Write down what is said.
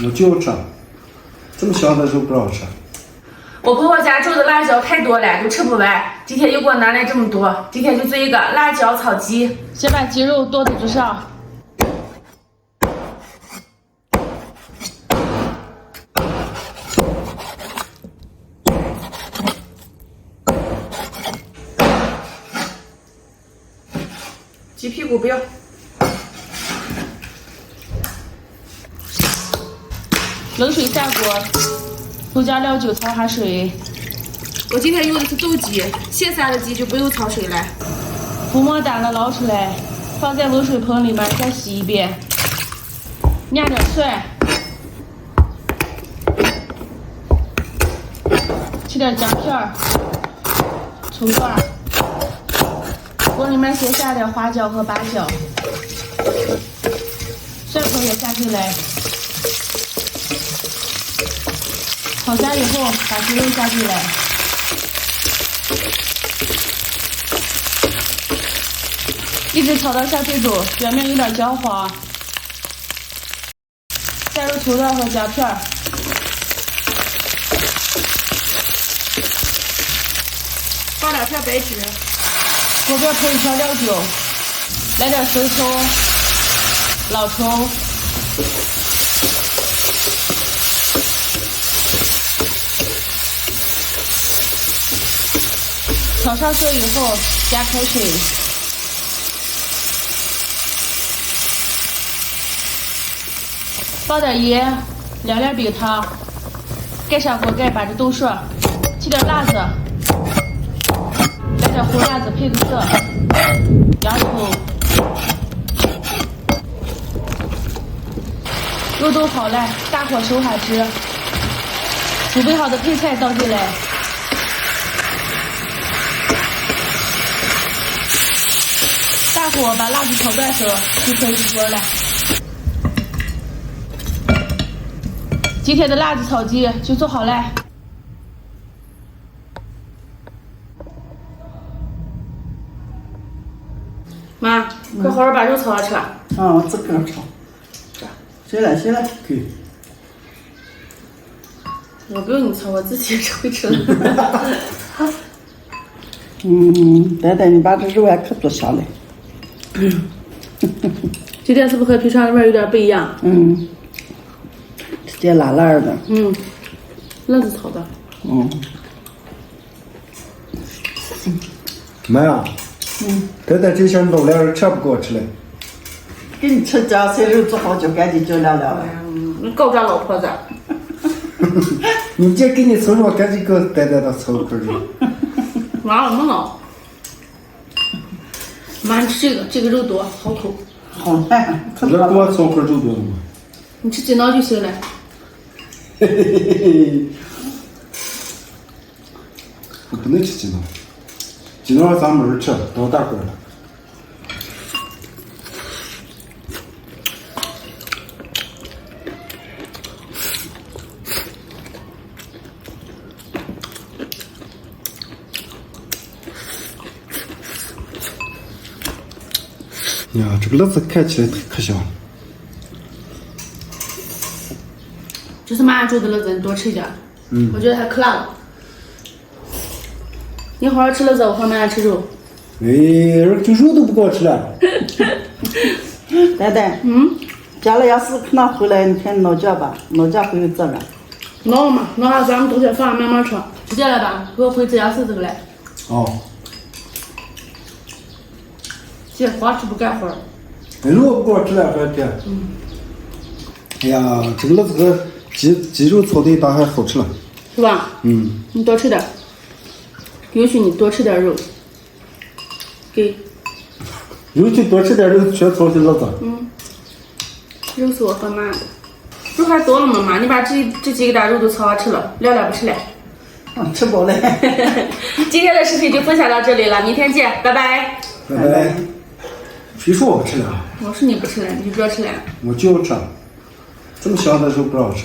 我就吃，这么小的肉不让吃。我婆婆家种的辣椒太多了，都吃不完。今天又给我拿来这么多，今天就做一个辣椒炒鸡。先把鸡肉剁在桌上。鸡屁股不要。冷水下锅，都加料酒焯下水。我今天用的是走鸡，现杀的鸡就不用焯水了。浮沫干了捞出来，放在冷水盆里面再洗一遍。压点蒜，切点姜片、葱段。锅里面先下点花椒和八角，蒜头也下进来。炒下以后，把鸡肉下进来，一直炒到像这种表面有点焦黄。加入葱段和姜片，放2片白芷，锅边喷一片料酒，来点生抽、老抽。炒上色以后，加开水，放点盐，2两冰糖，盖上锅盖，把这冻顺，起点辣子，来点红辣子配个色，洋葱，肉冻好了，大火收下汁，准备好的配菜倒进来。大火把辣子炒断生，就可以出锅了。今天的辣子炒鸡就做好了。妈，快好好把肉炒上吃。我自个儿炒。行了，可以。我不用你炒，我自己也会吃的。呆呆，你把这肉还可做香了。今天是不是和平常的味有点不一样？直接辣辣的。辣子炒的。妈呀！呆呆这些老两人吃不给我吃了。给你吃姜菜肉做好就赶紧就凉凉了。你搞咱老婆子。你姐给你凑上，赶紧给呆呆的凑一块肉。妈，我们老。妈，你吃这个肉多，好口。好烂，这给我凑块肉多吗？你吃鸡脑就行了。我不能吃鸡脑，鸡脑咱没人吃，老大个了。呀，这个辣子看起来可香了。这是妈做的辣子，你多吃一点。我觉得还可辣了。你好好吃辣子，我和妈吃肉。就肉都不给我吃了。呆呆，家里要是可能回来，你看闹家吧，闹家回去做了。闹嘛，闹下咱们冬天放慢慢吃。直接来吧，给我回这样式这个来。这光吃不干活。肉不给我吃了，快点。哎呀，这个辣子和鸡肉炒的一道还好吃了。是吧？你多吃点，允许你多吃点肉。给。允许多吃点肉，全炒的辣子。肉是我和妈的。肉还多了吗？妈，你把这几个大肉都炒好吃了，不吃了。吃饱了。今天的视频就分享到这里了，明天见，拜拜。拜拜。谁说我不吃了？我说你不吃了，你就不要吃了。我就要吃，这么小的肉不让吃。